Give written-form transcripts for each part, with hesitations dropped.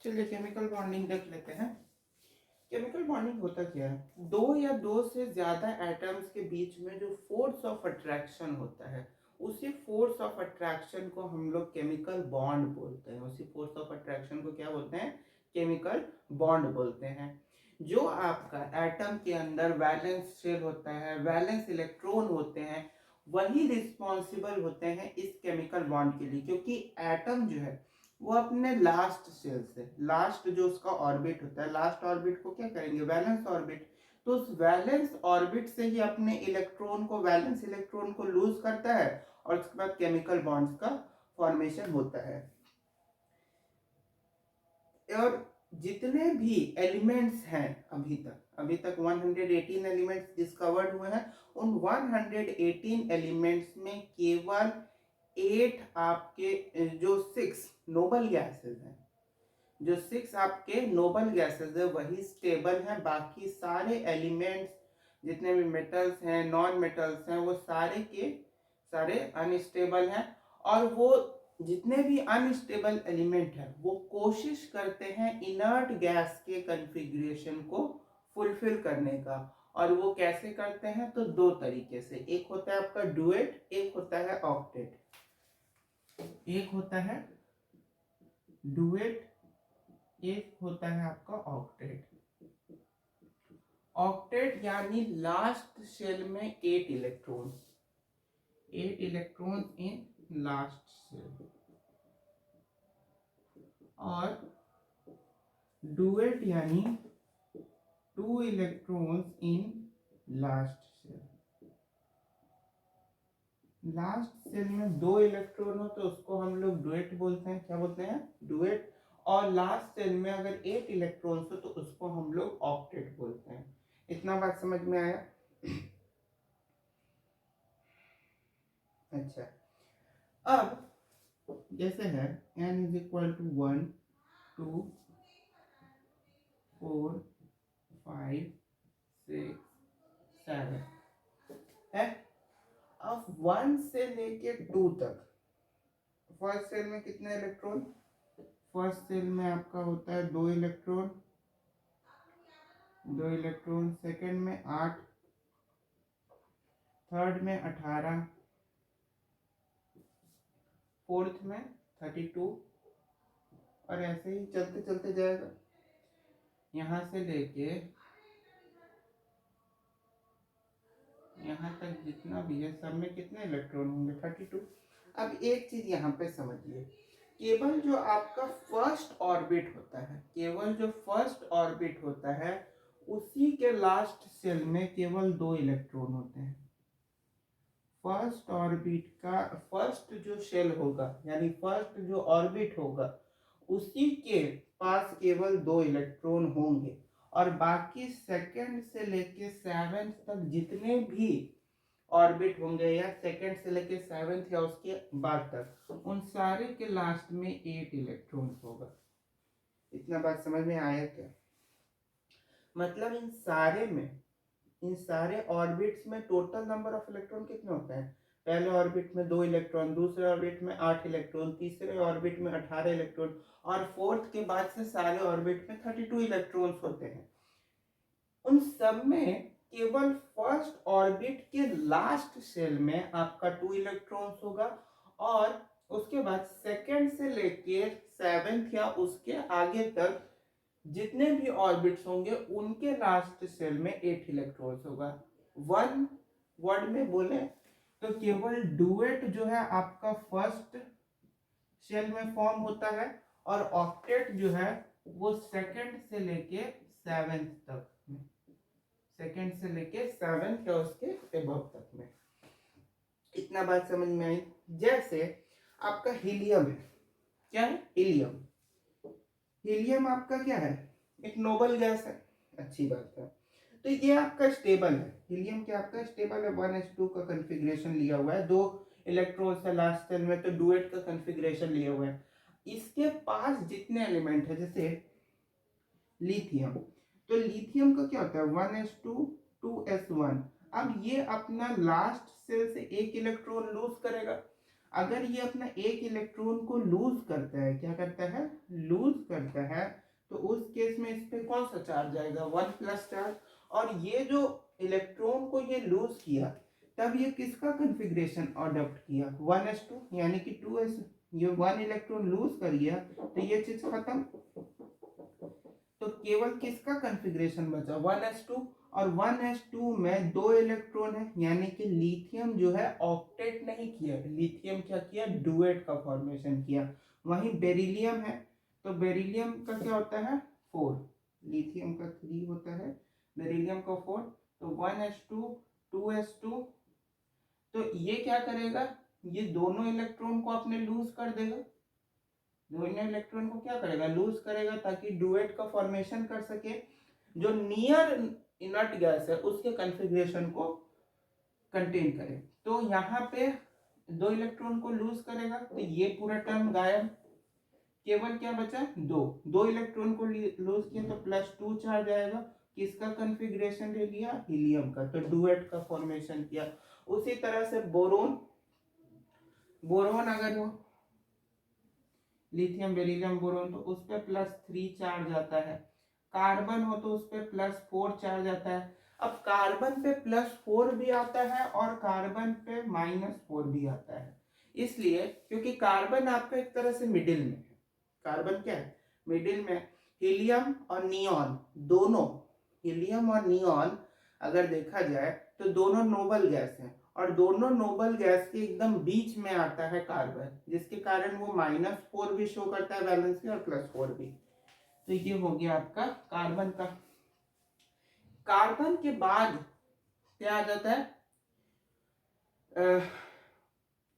चलिए chemical bonding देख लेते हैं। केमिकल बॉन्डिंग होता क्या है? दो या दो से ज्यादा एटम्स के बीच में जो फोर्स ऑफ अट्रैक्शन होता है, उसी फोर्स ऑफ अट्रैक्शन को हम लोग केमिकल बॉन्ड बोलते हैं। उसी फोर्स ऑफ अट्रैक्शन को क्या बोलते हैं? केमिकल बॉन्ड बोलते हैं। जो आपका एटम के अंदर वैलेंस शेल होता है, वैलेंस इलेक्ट्रॉन होते हैं, वही रिस्पॉन्सिबल होते हैं इस केमिकल बॉन्ड के लिए, क्योंकि एटम जो है वो अपने लास्ट शेल से, लास्ट जो उसका ऑर्बिट होता है, लास्ट ऑर्बिट को क्या करेंगे? Valence orbit. तो उस वैलेंस ऑर्बिट से ही अपने इलेक्ट्रॉन को, वैलेंस इलेक्ट्रॉन को लूज करता है और उसके बाद केमिकल बॉन्ड्स का फॉर्मेशन होता है। और जितने भी एलिमेंट्स हैं अभी तक 118 एलिमेंट्स डिस्कवर्ड हुए हैं। उन 118 एलिमेंट्स में केवल 8 आपके जो 6 नोबल गैसेस हैं, जो 6 आपके नोबल गैसेस है वही स्टेबल हैं। बाकी सारे एलिमेंट्स, जितने भी मेटल्स हैं, नॉन मेटल्स हैं, वो सारे के सारे अनस्टेबल हैं। और वो जितने भी अनस्टेबल एलिमेंट हैं वो कोशिश करते हैं इनर्ट गैस के कन्फिग्रेशन को फुलफिल करने का। और वो कैसे करते हैं? तो दो तरीके से। एक होता है आपका डुएट, एक होता है ऑक्टेट। एक होता है डुएट, एक होता है आपका ऑक्टेट। ऑक्टेट यानी लास्ट शेल में 8 electron, 8 electron in last shell. और डुएट यानी 2 electrons in last shell. Last shell में 2 इलेक्ट्रॉन हो तो उसको हम लोग डुएट बोलते हैं। क्या बोलते हैं? डुएट। और लास्ट शेल में अगर 8 इलेक्ट्रॉन्स हो तो उसको हम लोग ऑक्टेट बोलते हैं। इतना बात समझ में आया? अच्छा, अब जैसे है n इज इक्वल टू 1 2 4 5 6 7 है। अब 1 से लेके 2 तक फर्स्ट सेल में कितने इलेक्ट्रॉन? फर्स्ट सेल में आपका होता है 2 इलेक्ट्रॉन, 2 इलेक्ट्रॉन। सेकेंड में 8, थर्ड में 18, फोर्थ में 32, और ऐसे ही चलते चलते जाएगा। यहाँ से लेके यहाँ तक जितना भी है सब में कितने इलेक्ट्रॉन होंगे? 32। अब एक चीज यहाँ पे समझिए, केवल जो आपका फर्स्ट ऑर्बिट होता है, केवल जो फर्स्ट ऑर्बिट होता है उसी के लास्ट शेल में केवल 2 इलेक्ट्रॉन होते हैं। फर्स्ट ऑर्बिट का फर्स्ट जो शेल होगा, यानी फर्स्ट जो ऑर्बिट होगा, उसी के पास केवल 2 इलेक्ट्रॉन होंगे। और बाकी सेकंड से लेके 7 तक जितने भी ऑर्बिट होंगे, या सेकंड से लेके 7 या उसके बाद तक, उन सारे के लास्ट में 8 इलेक्ट्रॉन्स होगा। इतना बात समझ में आया क्या? मतलब इन सारे ऑर्बिट्स में टोटल नंबर ऑफ इलेक्ट्रॉन कितने होते हैं? पहले ऑर्बिट में 2 इलेक्ट्रॉन, दूसरे ऑर्बिट में 8 इलेक्ट्रॉन, तीसरे ऑर्बिट में 18 इलेक्ट्रॉन, और फोर्थ के बाद से सारे ऑर्बिट में 32 इलेक्ट्रॉन्स होते हैं। उन सब में केवल फर्स्ट ऑर्बिट के लास्ट शेल में आपका 2 इलेक्ट्रॉन्स होगा। और उसके बाद सेकंड से लेके 7 या उसके आगे तक जितने भी ऑर्बिट्स होंगे उनके लास्ट शेल में 8 इलेक्ट्रॉन्स होगा। वन वर्ड में बोले तो केवल डुएट जो है आपका फर्स्ट शेल में फॉर्म होता है, और ऑक्टेट जो है वो सेकंड से लेके 7 तक में, सेकंड से लेके 7 या उसके एबव तक में। इतना बात समझ में आई? जैसे आपका हीलियम है। क्या है? हीलियम। हीलियम आपका क्या है? एक नोबल गैस है। अच्छी बात है। तो ये आपका स्टेबल है। हीलियम क्या आपका स्टेबल है? 1s2 का कन्फिग्रेशन लिया हुआ है, 2 इलेक्ट्रॉन्स है लास्ट शेल में, तो डुएट का कन्फिग्रेशन लिया हुआ है। इसके पास जितने एलिमेंट है, जैसे लिथियम, तो लिथियम का क्या होता है? 1s2 2s1। अब ये अपना लास्ट सेल से 1 इलेक्ट्रॉन लूज करेगा। अगर ये अपना 1 इलेक्ट्रॉन को लूज करता है, क्या करता है? लूज करता करता है तो उस केस में इस पे कौन सा चार्ज आएगा, 1+ चार्ज। और ये जो इलेक्ट्रॉन को ये लूज किया तब ये किसका कन्फिग्रेशन अडॉप्ट किया, 1s2, यानी कि 2s, ये 1 इलेक्ट्रॉन लूज कर गया तो ये चीज खत्म। तो केवल किसका कन्फिग्रेशन बचा, 1s2, और 1s2 में 2 इलेक्ट्रॉन है, यानी कि लिथियम जो है ऑक्टेट नहीं किया, लिथियम क्या किया, डुएट का फॉर्मेशन किया। वहीं बेरिलियम है तो बेरिलियम का क्या होता है, 4, लिथियम का 3 होता है, बेरिलियम का 4, तो 1s2 2s2, तो ये क्या करेगा, ये दोनों इलेक्ट्रॉन को अपने लूज कर देगा, दोनों इलेक्ट्रॉन को क्या करेगा, लूज करेगा, ताकि डुएट का फॉर्मेशन कर सके, जो नियर इनर्ट गैस है उसके कॉन्फ़िगरेशन को कंटेन करे। तो यहाँ पे 2 इलेक्ट्रॉन को लूज करेगा तो ये पूरा टर्म गायब, केवल क्या बचा, 2 इलेक्ट्रॉन को लूज किया तो +2 चार्ज आएगा, किसका कॉन्फ़िगरेशन ले लिया, हीलियम का, तो डुएट का फॉर्मेशन किया। उसी तरह से बोरोन, बोरोन अगर हो लिथियम बेरिलियम बोरोन तो उस पर +3 चार्ज आता है, कार्बन हो तो उस पर +4 चार्ज आता है। अब कार्बन पे +4 भी आता है और कार्बन पे -4 भी आता है, इसलिए क्योंकि कार्बन आपका एक तरह से मिडिल में है, कार्बन क्या है, मिडिल में। हीलियम और नियॉन दोनों, हीलियम और नियॉन अगर देखा जाए तो दोनों नोबल गैस हैं, और दोनों नोबल गैस के एकदम बीच में आता है कार्बन, जिसके कारण वो -4 भी शो करता है वैलेंसी और +4 भी। तो ये हो गया आपका कार्बन का। कार्बन के बाद क्या आ जाता है,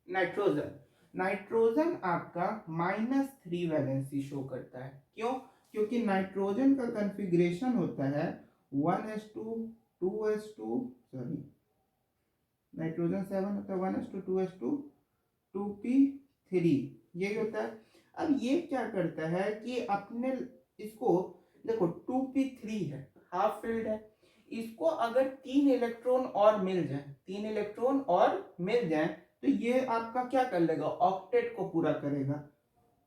नाइट्रोजन। नाइट्रोजन आपका -3 वैलेंसी शो करता है, क्यों, क्योंकि नाइट्रोजन का कॉन्फ़िगरेशन होता है 1s2 2s2, सॉरी नाइट्रोजन 7 होता है 1s2 2s2 2p3, यही होता है। अब ये क्या करता है कि अपने इसको देखो 2p3 है, हाफ फिल्ड है, इसको अगर 3 इलेक्ट्रॉन और मिल जाए, 3 इलेक्ट्रॉन और मिल जाए तो ये आपका क्या कर लेगा, ऑक्टेट को पूरा करेगा।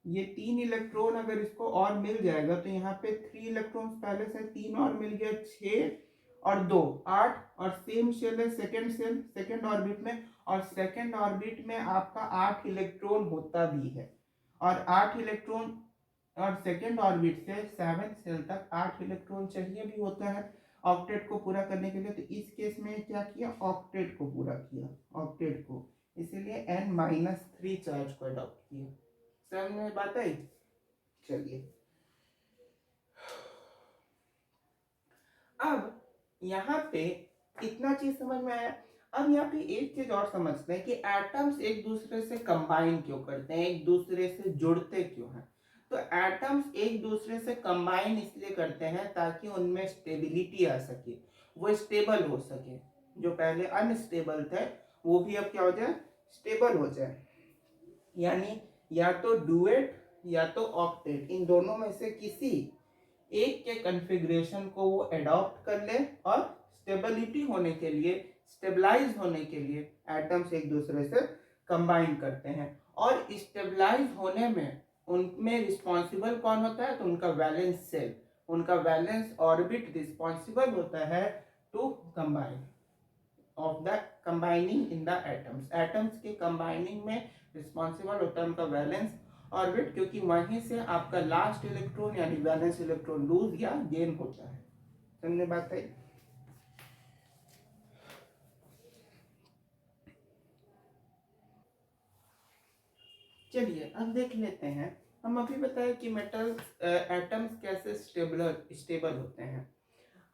ये 3 इलेक्ट्रॉन अगर इसको और मिल जाएगा तो यहाँ पे 3 इलेक्ट्रॉन पहले से 3 और मिल गया, 6 और 2 8, और सेम शेल है सेकेंड ऑर्बिट में, और सेकेंड ऑर्बिट में आपका 8 इलेक्ट्रॉन होता भी है, और 8 इलेक्ट्रॉन, और सेकेंड ऑर्बिट से 7th शेल तक 8 इलेक्ट्रॉन चाहिए भी होता है ऑक्टेट को पूरा करने के लिए। तो इस केस में क्या किया, ऑक्टेट को पूरा किया, ऑक्टेट को, इसीलिए N-3 चार्ज को अडॉप्ट किया। समझ में बात आई, चलिए अब यहाँ पे इतना चीज समझ में आया। अब यहाँ पे एक चीज और समझते हैं कि एटम्स एक दूसरे से कंबाइन क्यों करते हैं, एक दूसरे से जुड़ते क्यों हैं। तो एटम्स एक दूसरे से कंबाइन इसलिए करते हैं ताकि उनमें स्टेबिलिटी आ सके, वो स्टेबल हो सके, जो पहले अनस्टेबल थे वो भी अब क्या हो जाए, स्टेबल हो जाए। यानी या तो डुएट या तो ऑक्टेट, इन दोनों में से किसी एक के कॉन्फ़िगरेशन को वो अडॉप्ट कर ले, और स्टेबिलिटी होने के लिए, स्टेबलाइज होने के लिए एटम्स एक दूसरे से कंबाइन करते हैं। और स्टेबलाइज होने में उनमें रिस्पॉन्सिबल कौन होता है, तो उनका वैलेंस सेल, उनका वैलेंस ऑर्बिट रिस्पॉन्सिबल होता है to combine of the combining in the atoms, atoms के कंबाइनिंग में रिस्पॉन्सिबल होता है उनका वैलेंस ऑर्बिट, क्योंकि वहीं से आपका लास्ट इलेक्ट्रॉन यानी वैलेंस इलेक्ट्रॉन लूज या गेन होता है। समझने बात आई, चलिए अब देख लेते हैं। हम अभी बताए कि मेटल एटम्स कैसे स्टेबल होते हैं।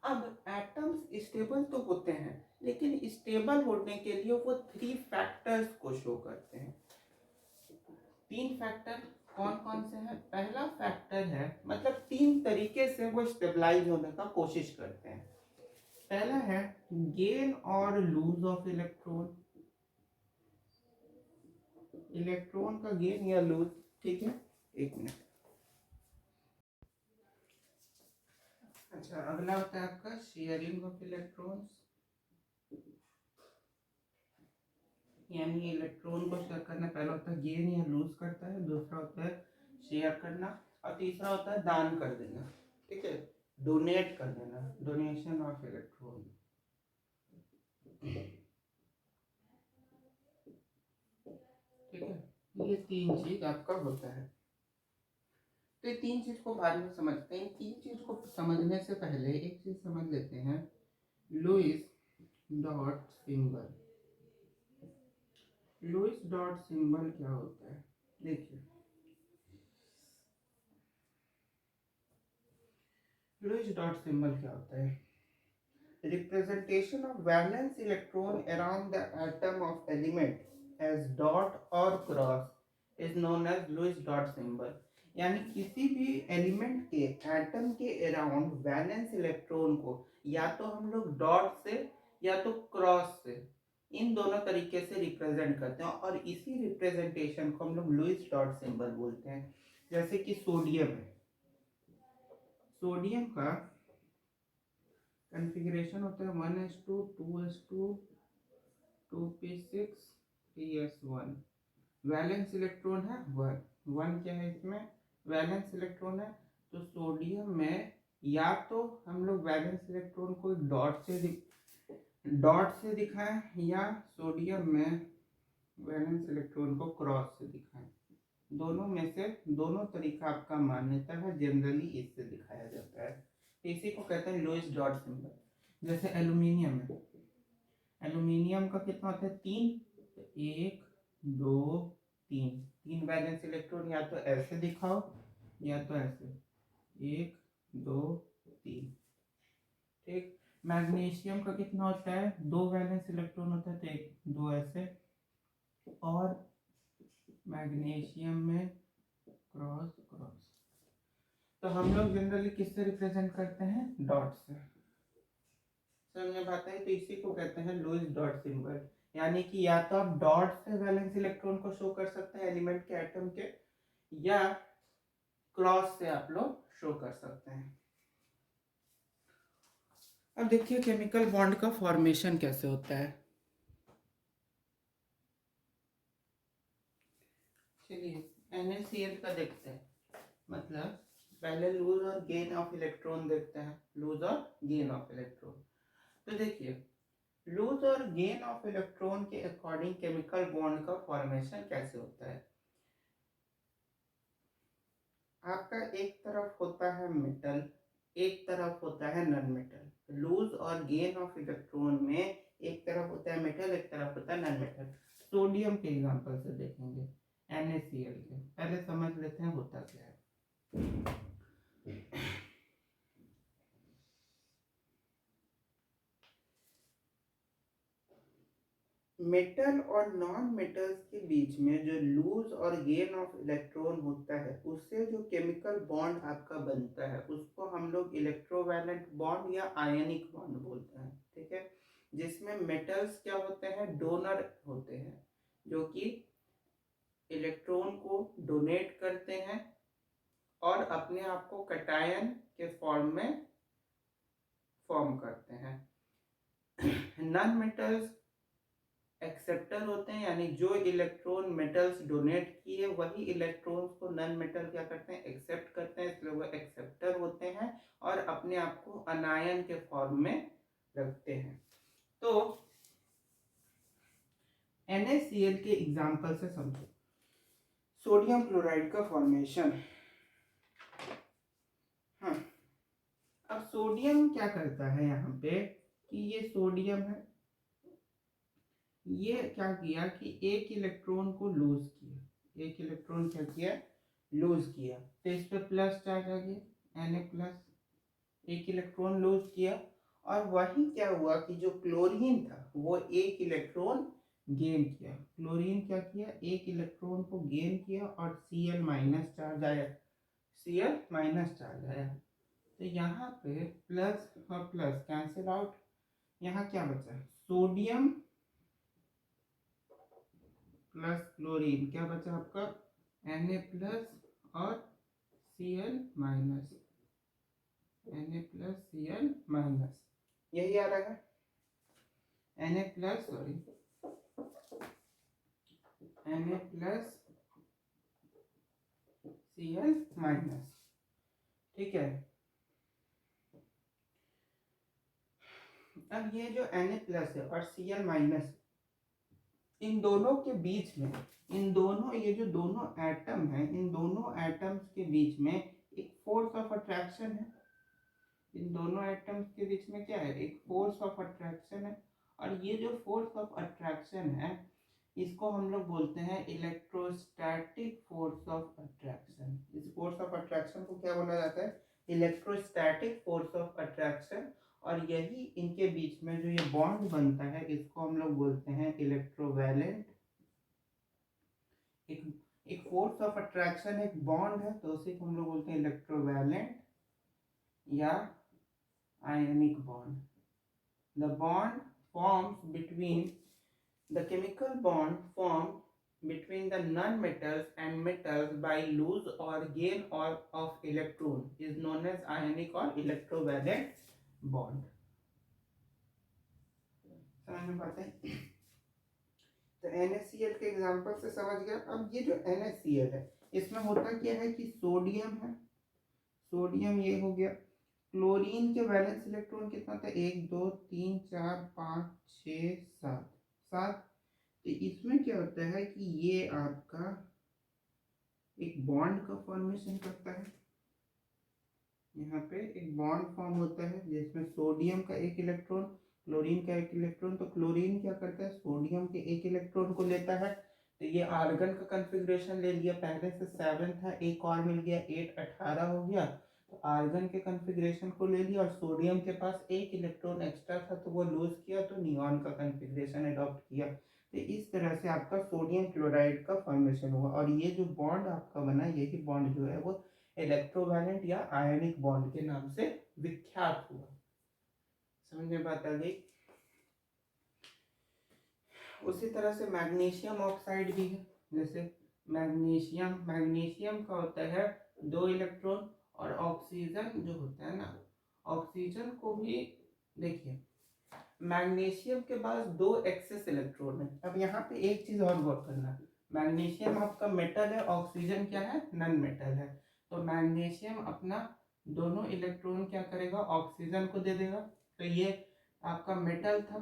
अब एटम्स स्टेबल तो होते हैं, लेकिन स्टेबल होने के लिए वो 3 फैक्टर्स को शो करते हैं। 3 फैक्टर कौन कौन से हैं, पहला फैक्टर है, मतलब 3 तरीके से वो स्टेबलाइज होने का कोशिश करते हैं। पहला है गेन और लूज ऑफ इलेक्ट्रॉन, इलेक्ट्रॉन का गेन या लूज, ठीक है, एक मिनट। अच्छा, अगला होता है आपका शेयरिंग ऑफ इलेक्ट्रॉन्स, यानी इलेक्ट्रॉन को शेयर करना, पहला होता है गेन या लूज करता है, दूसरा होता है शेयर करना, और तीसरा होता है दान कर देना, ठीक है, डोनेट कर देना, डोनेशन ऑफ इलेक्ट्रॉन। ठीक है, ये 3 चीज आपका होता है। तो ये 3 चीज को बाद में समझते हैं। 3 चीज को समझने से पहले एक चीज समझ लेते हैं, Lewis dot symbol. Lewis dot symbol क्या होता है, देखिए लुईस डॉट सिंबल क्या होता है, representation of valence electron around the atom of element as dot or cross is known as Lewis dot symbol। यानी किसी भी एलिमेंट के एटम के अराउंड वैलेंस इलेक्ट्रॉन को या तो हम लोग डॉट से या तो क्रॉस से, इन दोनों तरीके से रिप्रेजेंट करते हैं, और इसी रिप्रेजेंटेशन को हम लोग लुईस डॉट सिंबल बोलते हैं। जैसे कि सोडियम है, सोडियम का कॉन्फ़िगरेशन होता है 1s2 2s2 2p6 3s1। Valence electron है 1 क्या है इसमें, वैलेंस इलेक्ट्रॉन है। तो सोडियम में या तो हम लोग वैलेंस इलेक्ट्रॉन को डॉट से दिखाएं, या सोडियम में वैलेंस इलेक्ट्रॉन को क्रॉस से दिखाएं। दोनों में से दोनों तरीका आपका मान्यता है, जनरली इससे दिखाया जाता है। इसी को कहते हैं लुईस डॉट सिंबल। जैसे एल्यूमिनियम है, एल्यूमिनियम का कितना होता है 3, 1 2 3, 3 वैलेंस इलेक्ट्रॉन या तो ऐसे दिखाओ या तो ऐसे, 1 2 3। ठीक, मैग्नीशियम का कितना होता है 2 वैलेंस इलेक्ट्रॉन होता है, तो 1 2 ऐसे, और मैग्नीशियम में क्रॉस क्रॉस। तो हम लोग जनरली किससे रिप्रेजेंट करते हैं, डॉट से। समझ में आता है, तो इसी को कहते हैं लुईस डॉट सिंबल। यानी कि या तो आप डॉट से वैलेंस इलेक्ट्रॉन को शो कर सकते हैं एलिमेंट के एटम के, या क्रॉस से आप लोग शो कर सकते हैं। अब देखिए केमिकल बॉन्ड का फॉर्मेशन कैसे होता है। चलिए NaCl का देखते हैं, मतलब पहले लूज और गेन ऑफ इलेक्ट्रॉन देखते हैं, लूज और गेन ऑफ इलेक्ट्रॉन। तो देखिए लूज और गेन ऑफ इलेक्ट्रॉन के अकॉर्डिंग केमिकल बॉन्ड का फॉर्मेशन कैसे होता है। आपका एक तरफ होता है मेटल, एक तरफ होता है नॉन मेटल। लूज और गेन ऑफ इलेक्ट्रॉन में एक तरफ होता है मेटल, एक तरफ होता है नॉन मेटल। सोडियम के एग्जांपल से देखेंगे, NaCl के। पहले समझ लेते हैं होता क्या है। मेटल और नॉन मेटल्स के बीच में जो लूज और गेन ऑफ इलेक्ट्रॉन होता है, उससे जो केमिकल बॉन्ड आपका बनता है उसको हम लोग इलेक्ट्रोवैलेंट बॉन्ड या आयनिक बॉन्ड बोलते हैं। ठीक है, जिसमें मेटल्स क्या होते हैं, डोनर होते हैं, जो कि इलेक्ट्रॉन को डोनेट करते हैं और अपने आप को कैटायन के फॉर्म में फॉर्म करते हैं। नॉन मेटल्स एक्सेप्टर होते हैं, यानी जो इलेक्ट्रॉन मेटल्स डोनेट किए वही इलेक्ट्रॉन्स को नॉन मेटल क्या करते हैं, एक्सेप्ट करते हैं, इसलिए वो एक्सेप्टर होते हैं और अपने आप को अनायन के फॉर्म में रखते हैं। तो NaCl के एग्जांपल से समझो, सोडियम क्लोराइड का फॉर्मेशन। हाँ, अब सोडियम क्या करता है यहाँ पे कि ये सोडियम है, ये क्या किया कि एक इलेक्ट्रॉन को लूज किया, एक इलेक्ट्रॉन क्या किया, लूज किया, तो इस पे प्लस चार्ज आ गया Na+, एक इलेक्ट्रॉन लूज किया। और वही क्या हुआ कि जो क्लोरीन था वो एक इलेक्ट्रॉन गेन किया, क्लोरीन क्या किया, एक इलेक्ट्रॉन को गेन किया और Cl- चार्ज आया, Cl- चार्ज आया। तो यहाँ पे प्लस और प्लस कैंसिल आउट, यहाँ क्या बचा, सोडियम प्लस क्लोरीन, क्या बचा आपका Na+ और Cl-, Na+Cl-, यही आ रहा है Na+, sorry Na+ Cl minus, ठीक है। अब ये जो Na प्लस है और Cl माइनस, इन दोनों के बीच में, इन दोनों, ये जो दोनों एटम है, इन दोनों एटम्स के बीच में एक फोर्स ऑफ अट्रैक्शन है। इन दोनों एटम्स के बीच में क्या है, एक फोर्स ऑफ अट्रैक्शन है। और ये जो फोर्स ऑफ अट्रैक्शन है, इसको हम लोग बोलते हैं इलेक्ट्रोस्टैटिक फोर्स ऑफ अट्रैक्शन। इस फोर्स ऑफ अट्रैक्शन को क्या बोला जाता है, इलेक्ट्रोस्टैटिक फोर्स ऑफ अट्रैक्शन। और यही इनके बीच में जो ये बॉन्ड बनता है, इसको हम लोग बोलते हैं इलेक्ट्रोवैलेंट। एक फोर्स ऑफ अट्रैक्शन एक बॉन्ड है, तो उसी को हम लोग बोलते हैं इलेक्ट्रोवैलेंट या ionic bond. The bond forms between the chemical bond formed between the non-metals and metals by lose or gain or of electron is known as ionic or electrovalent bond. समझ में पाते हैं? तो NaCl के example से समझ गया। अब ये जो NaCl है, इसमें होता क्या है कि सोडियम है, सोडियम ये हो गया। क्लोरीन के वैलेंस इलेक्ट्रॉन कितना था, 1 2 3 4 5 6 7 7। तो इसमें क्या होता है कि ये आपका एक बॉन्ड का फॉर्मेशन करता है। यहाँ पे एक बॉन्ड फॉर्म होता है जिसमें सोडियम का एक इलेक्ट्रॉन, क्लोरीन का एक इलेक्ट्रॉन। तो क्लोरीन क्या करता है, सोडियम के एक इलेक्ट्रॉन को लेता है। तो ये आर्गन का कन्फिग्रेशन ले लिया, पहले से 7 था, एक और मिल गया, 8 18 हो गया। तो आर्गन के कन्फिग्रेशन को ले लिया, और सोडियम के पास एक इलेक्ट्रॉन एक्स्ट्रा था तो वो लूज किया, तो नियॉन का कन्फिग्रेशन अडॉप्ट किया। तो इस तरह से आपका सोडियम क्लोराइड का फॉर्मेशन हुआ। और ये जो बॉन्ड आपका बना, यही बॉन्ड जो है वो इलेक्ट्रोवैलेंट या आयनिक बॉन्ड के नाम से विख्यात हुआ। समझ में बात आ गई? उसी तरह से मैग्नीशियम ऑक्साइड भी है। जैसे मैग्नीशियम का होता है 2 इलेक्ट्रॉन, और ऑक्सीजन जो होता है ना, ऑक्सीजन को भी देखिए, मैग्नीशियम के पास 2 एक्सेस इलेक्ट्रॉन है। अब यहाँ पे एक चीज और गौर करना, मैग्नीशियम आपका मेटल है, ऑक्सीजन क्या है, नॉन मेटल है। तो मैग्नीशियम अपना दोनों इलेक्ट्रॉन क्या करेगा, ऑक्सीजन को दे देगा। तो ये आपका मेटल था,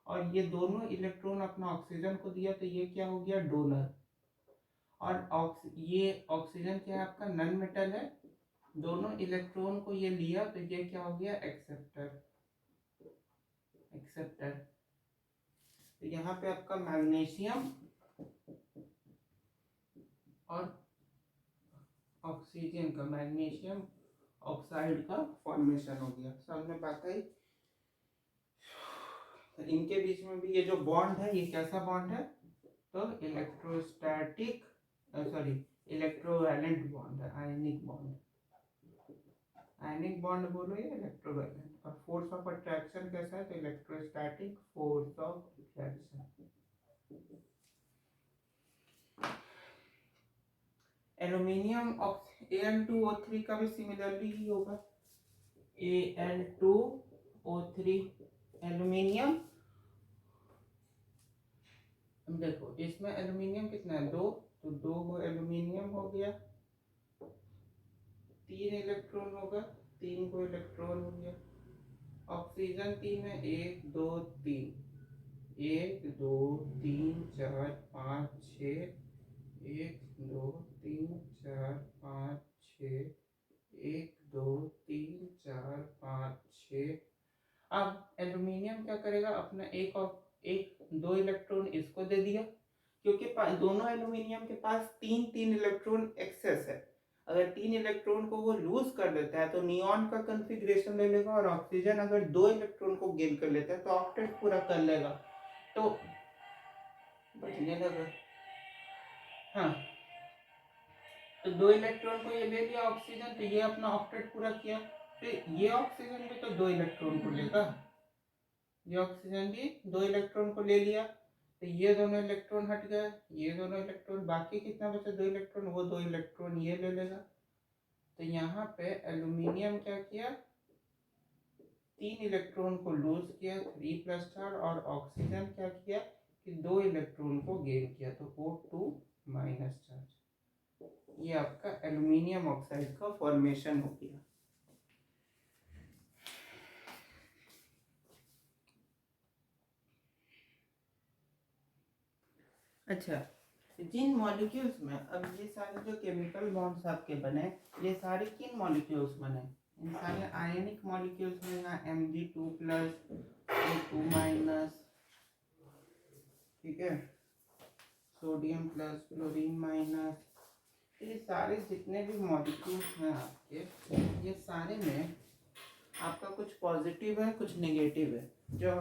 और ये दोनों इलेक्ट्रॉन अपना ऑक्सीजन को दिया, तो ये क्या हो गया, डोनर। और ये ऑक्सीजन क्या है, आपका नॉन मेटल है, दोनों इलेक्ट्रॉन को ये लिया, तो ये क्या हो गया, एक्सेप्टर। तो यहाँ पे आपका मैग्नीशियम और ऑक्सीजन का, मैग्नीशियम ऑक्साइड का फॉर्मेशन हो गया। समझ में बात आई? तो इनके बीच में भी ये जो बॉन्ड है, ये कैसा बॉन्ड है, तो इलेक्ट्रोवैलेंट बॉन्ड है, आयनिक बॉन्ड। आयनिक बॉन्ड बोलो या इलेक्ट्रोवैलेंट। और फोर्स ऑफ अट्रैक्शन कैसा है, तो electrostatic force of attraction. Aluminium Al2O3 का भी सिमिलरली ही होगा, Al2O3 एल्यूमिनियम। देखो इसमें एल्यूमिनियम कितना है, 2, तो 2 एल्यूमिनियम हो गया, 3 इलेक्ट्रॉन होगा, 3 को इलेक्ट्रॉन हो गया। ऑक्सीजन 3 है, 1 2 3, 1 2 3 4 5 6, 1 2 3 4 5 6, 1 2 3 4 5 6। अब एल्यूमिनियम क्या करेगा, अपना एक 2 इलेक्ट्रॉन इसको दे दिया, क्योंकि दोनों एल्यूमिनियम के पास 3 इलेक्ट्रॉन एक्सेस है। अगर 3 इलेक्ट्रॉन को वो लूज कर देता है तो नियॉन का कन्फिग्रेशन ले लेगा, और ऑक्सीजन अगर 2 इलेक्ट्रॉन को गेन कर लेता है तो ऑक्टेट पूरा कर लेगा। तो बचने लगा, हाँ, तो 2 इलेक्ट्रॉन को ये ले लिया ऑक्सीजन, तो ये अपना ऑक्टेट पूरा किया। तो ये ऑक्सीजन भी तो 2 इलेक्ट्रॉन को लेगा, ये ऑक्सीजन भी 2 इलेक्ट्रॉन को ले लिया, तो ये दोनों इलेक्ट्रॉन हट गए, ये दोनों इलेक्ट्रॉन, बाकी कितना बचा, 2 इलेक्ट्रॉन, वो 2 इलेक्ट्रॉन ये ले लेगा। तो यहाँ पे एल्यूमिनियम क्या किया, 3 इलेक्ट्रॉन को लूज किया, 3+ चार्ज, और ऑक्सीजन क्या किया कि 2 इलेक्ट्रॉन को गेन किया, तो O2- चार्ज। ये आपका एल्यूमिनियम ऑक्साइड का फॉर्मेशन हो गया। अच्छा, जिन मॉलिक्यूल्स में अब ये सारे जो केमिकल बॉन्ड्स आपके बने, ये सारे किन मॉलिक्यूल्स बने? इन सारे आयनिक मॉलिक्यूल्स में ना Mg2+, O2-, ठीक है, सोडियम प्लस, क्लोरीन माइनस, ये सारे जितने भी मॉलिक्यूल्स हैं आपके, ये सारे में आपका कुछ पॉजिटिव है कुछ नेगेटिव है। जो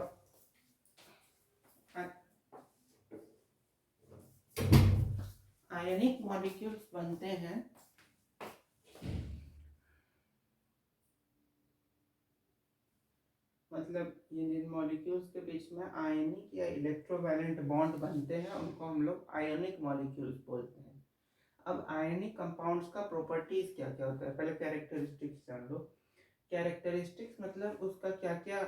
आयनिक मॉलिक्यूल्स बनते हैं, मतलब ये जिन मॉलिक्यूल्स के बीच में आयनिक या इलेक्ट्रोवैलेंट बॉन्ड बनते हैं उनको हम लोग आयोनिक मॉलिक्यूल्स बोलते हैं। अब आयनिक कंपाउंड्स का प्रॉपर्टीज क्या क्या होता है, पहले कैरेक्टरिस्टिक्स जान लो। कैरेक्टरिस्टिक्स मतलब उसका क्या क्या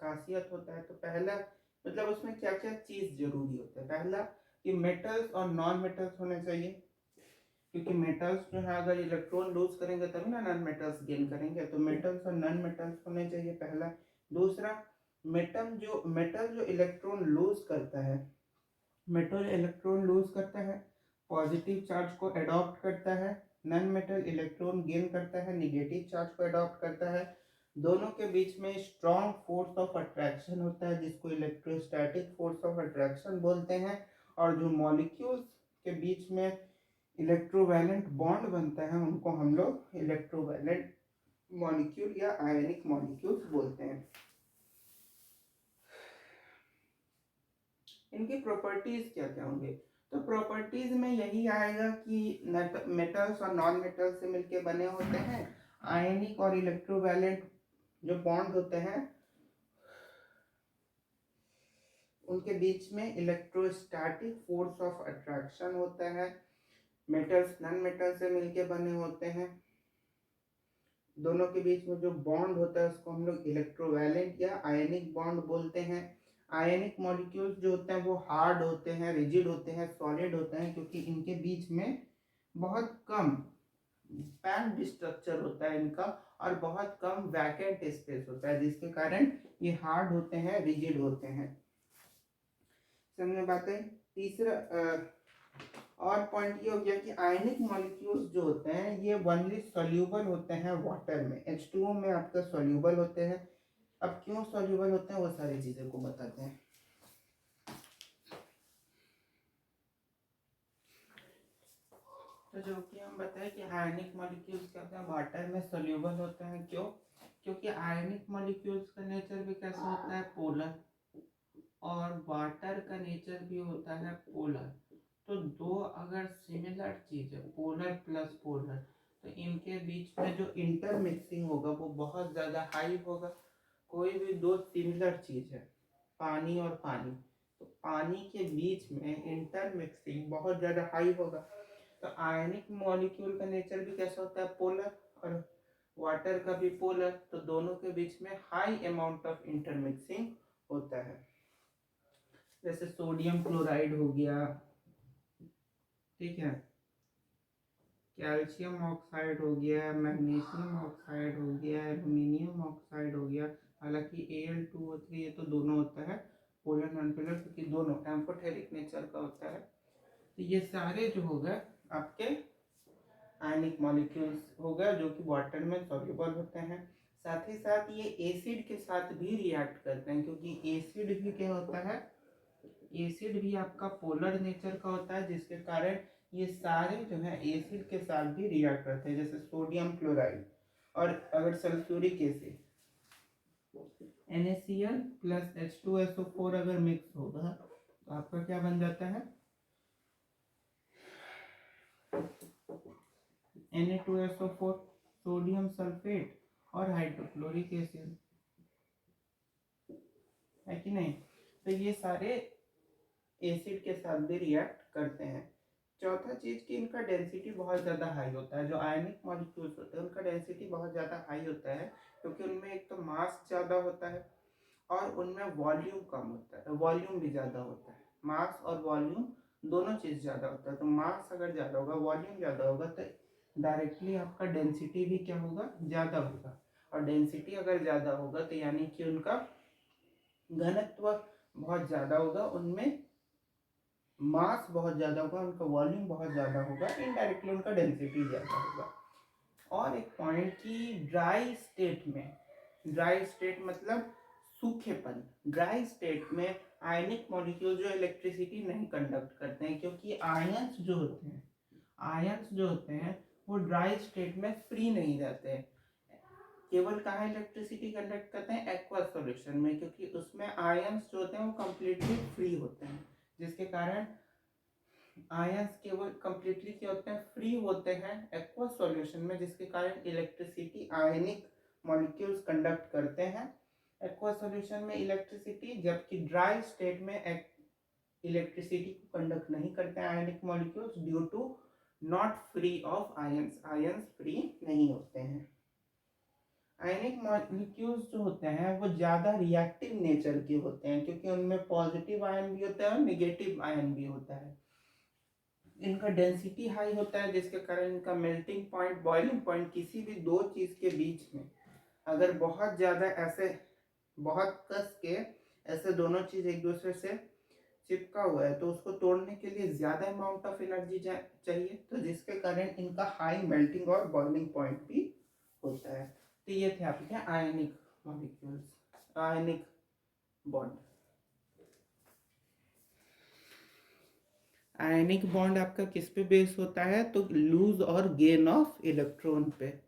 खासियत होता है। तो पहला मतलब उसमें क्या क्या चीज जरूरी होता है। पहला कि मेटल्स और नॉन मेटल्स होने चाहिए, क्योंकि मेटल्स जो है अगर इलेक्ट्रॉन लूज करेंगे तभी ना नॉन मेटल्स गेन करेंगे। तो मेटल्स और नॉन मेटल्स होने चाहिए पहला। दूसरा, मेटल जो इलेक्ट्रॉन लूज करता है, मेटल इलेक्ट्रॉन लूज करता है, पॉजिटिव चार्ज को एडॉप्ट करता है। नॉन मेटल इलेक्ट्रॉन गेन करता है, निगेटिव चार्ज को एडॉप्ट करता है। दोनों के बीच में स्ट्रॉन्ग फोर्स ऑफ अट्रैक्शन होता है जिसको इलेक्ट्रोस्टैटिक फोर्स ऑफ अट्रैक्शन बोलते हैं। और जो मॉलिक्यूल्स के बीच में इलेक्ट्रोवैलेंट बॉन्ड बनता है उनको हम लोग इलेक्ट्रोवैलेंट मॉलिक्यूल या आयनिक मॉलिक्यूल्स बोलते हैं। इनकी प्रॉपर्टीज क्या क्या होंगे? तो प्रॉपर्टीज में यही आएगा कि मेटल्स और नॉन मेटल्स से मिलके बने होते हैं। आयनिक और इलेक्ट्रोवैलेंट जो बॉन्ड होते हैं उनके बीच में इलेक्ट्रोस्टैटिक फोर्स ऑफ अट्रैक्शन होता है। मेटल्स नॉन मेटल से मिलके बने होते हैं। दोनों के बीच में जो बॉन्ड होता है उसको हम लोग इलेक्ट्रोवैलेंट या आयनिक बॉन्ड बोलते हैं। आयनिक मॉलिक्यूल्स जो होते हैं वो हार्ड होते हैं, रिजिड होते हैं, सॉलिड होते हैं, क्योंकि इनके बीच में बहुत कम पैक्ड स्ट्रक्चर होता है इनका और बहुत कम वैकेंट स्पेस होता है, जिसके कारण ये हार्ड होते हैं, रिजिड होते हैं। समझ में बात है? तीसरा और पॉइंट ये हो गया कि आयनिक मॉलिक्यूल्स जो होते हैं ये ओनली सॉल्यूबल होते हैं वाटर में, H2O में आपका सॉल्यूबल होते हैं। अब क्यों सॉल्यूबल होते हैं वो सारी चीजें को बताते हैं। तो जो कि हम बताएं कि आयनिक मॉलिक्यूल्स क्या होते हैं, वाटर में सॉल्यूबल होते हैं। क्यों? क्योंकि आयनिक मॉलिक्यूल्स का नेचर भी कैसा होता है, पोलर, और वाटर का नेचर भी होता है पोलर। तो दो अगर सिमिलर चीज है, पोलर प्लस पोलर, तो इनके बीच में जो इंटर मिक्सिंग होगा वो बहुत ज़्यादा हाई होगा। कोई भी दो सिमिलर चीज है, पानी और पानी, तो पानी के बीच में इंटर मिक्सिंग बहुत ज़्यादा हाई होगा। तो आयनिक मॉलिक्यूल का नेचर भी कैसा होता है, पोलर, और वाटर का भी पोलर। तो दोनों के बीच में हाई अमाउंट ऑफ इंटरमिक्सिंग होता है। जैसे सोडियम क्लोराइड हो गया, ठीक है, कैल्शियम ऑक्साइड हो गया, मैग्नीशियम ऑक्साइड हो गया, एल्यूमिनियम ऑक्साइड हो गया। हालांकि Al2O3 ये तो दोनों होता है पोलर नॉन पोलर, क्योंकि दोनों एम्फोटेरिक नेचर का होता है। तो ये सारे जो हो गए आपके आयनिक मॉलिक्यूल्स हो गए जो कि वाटर में सॉल्युबल होते हैं। साथ ही साथ ये एसिड के साथ भी रिएक्ट करते हैं, क्योंकि एसिड भी क्या होता है, एसिड भी आपका पोलर नेचर का होता है, जिसके कारण ये सारे जो है एसिड के साथ भी रिएक्ट करते हैं। जैसे सोडियम क्लोराइड और अगर sulphuric acid NaCl plus H2SO4 अगर मिक्स होगा तो आपका क्या बन जाता है, Na2SO4, सोडियम सल्फेट और हाइड्रोक्लोरिक एसिड, है कि नहीं? तो ये सारे एसिड के साथ भी रिएक्ट करते हैं। चौथा चीज कि इनका डेंसिटी बहुत ज़्यादा हाई होता है। जो आयनिक मॉलिक्यूल्स होते हैं उनका डेंसिटी बहुत ज़्यादा हाई होता है, क्योंकि उनमें एक तो मास ज़्यादा होता है और उनमें वॉल्यूम कम होता है, वॉल्यूम भी ज़्यादा होता है। मास और वॉल्यूम दोनों चीज़ ज़्यादा होता है। तो मास अगर ज़्यादा होगा, वॉल्यूम ज़्यादा होगा, तो डायरेक्टली आपका डेंसिटी भी क्या होगा, ज़्यादा होगा। और डेंसिटी अगर ज़्यादा होगा तो यानी कि उनका घनत्व बहुत ज़्यादा होगा, उनमें मास बहुत ज़्यादा होगा, उनका वॉल्यूम बहुत ज़्यादा होगा, इनडायरेक्टली उनका डेंसिटी ज़्यादा होगा। और एक पॉइंट कि ड्राई स्टेट में, ड्राई स्टेट मतलब सूखेपन, ड्राई स्टेट में आयनिक मॉलिक्यूल जो इलेक्ट्रिसिटी नहीं कंडक्ट करते हैं, क्योंकि आयंस जो होते हैं वो ड्राई स्टेट में फ्री नहीं रहते हैं। केवल कहाँ इलेक्ट्रिसिटी कंडक्ट करते हैं, एक्वस सॉल्यूशन में, क्योंकि उसमें आयंस जो होते हैं वो कम्प्लीटली फ्री होते हैं, जिसके कारण आयंस केवल कम्प्लीटली क्या होते हैं, फ्री होते हैं एक्वस सॉल्यूशन में, जिसके कारण इलेक्ट्रिसिटी आयनिक मॉलिक्यूल्स कंडक्ट करते हैं एक्वस सॉल्यूशन में इलेक्ट्रिसिटी, जबकि ड्राई स्टेट में इलेक्ट्रिसिटी को कंडक्ट नहीं करते हैं ionic molecules due to not free of ions, ions free नहीं होते हैं। आयनिक मॉलिक्यूल्स जो होते हैं वो ज़्यादा रिएक्टिव नेचर के होते हैं, क्योंकि उनमें पॉजिटिव आयन भी होता है और नेगेटिव आयन भी होता है। इनका डेंसिटी हाई होता है, जिसके कारण इनका मेल्टिंग पॉइंट, बॉइलिंग पॉइंट किसी भी दो चीज़ के बीच में अगर बहुत ज़्यादा ऐसे बहुत कस के ऐसे दोनों चीज़ एक दूसरे से चिपका हुआ है तो उसको तोड़ने के लिए ज़्यादा अमाउंट ऑफ एनर्जी चाहिए, तो जिसके कारण इनका हाई मेल्टिंग और बॉइलिंग पॉइंट भी होता है। तो ये थे आपके ionic molecules, ionic bond. Ionic bond आपका किस पे बेस होता है, तो लूज और गेन ऑफ इलेक्ट्रॉन पे।